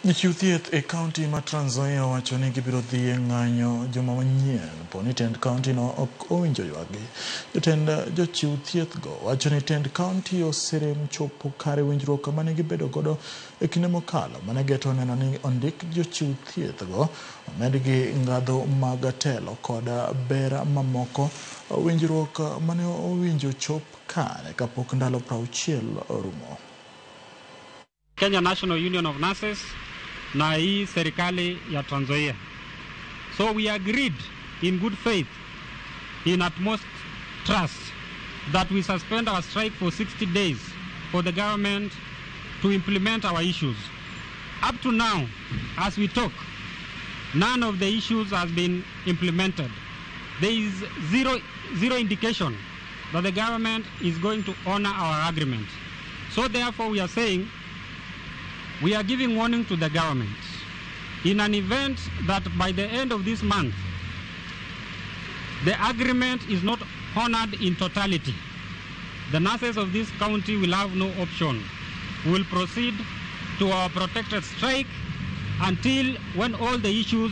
Jochiw thieth e kaonti ma Trans Nzoia wacho ni gibiro dhi e ng'anyo juma manyien poni tend kaonti no ok owinjo ywagi. Jotend jochiw thieth go wacho ni tend kaonti oserem chopo kare winjruok mane gibedo godo e kinde mokalo mane geto neno ni ondik jochiw thieth go omedgi ngadho mag telo kod bera mamoko, winjruok mane owinjo chop kare kapok ndalo 60 orumo. Kenya National Union of Nurses na hii serikali ya Trans Nzoia. So we agreed in good faith, in utmost trust, that we suspend our strike for 60 days for the government to implement our issues. Up to now, as we talk, none of the issues has been implemented. There is zero indication that the government is going to honor our agreement. So therefore we are saying, we are giving warning to the government. In an event that by the end of this month, the agreement is not honored in totality, the nurses of this county will have no option. We will proceed to our protected strike until when all the issues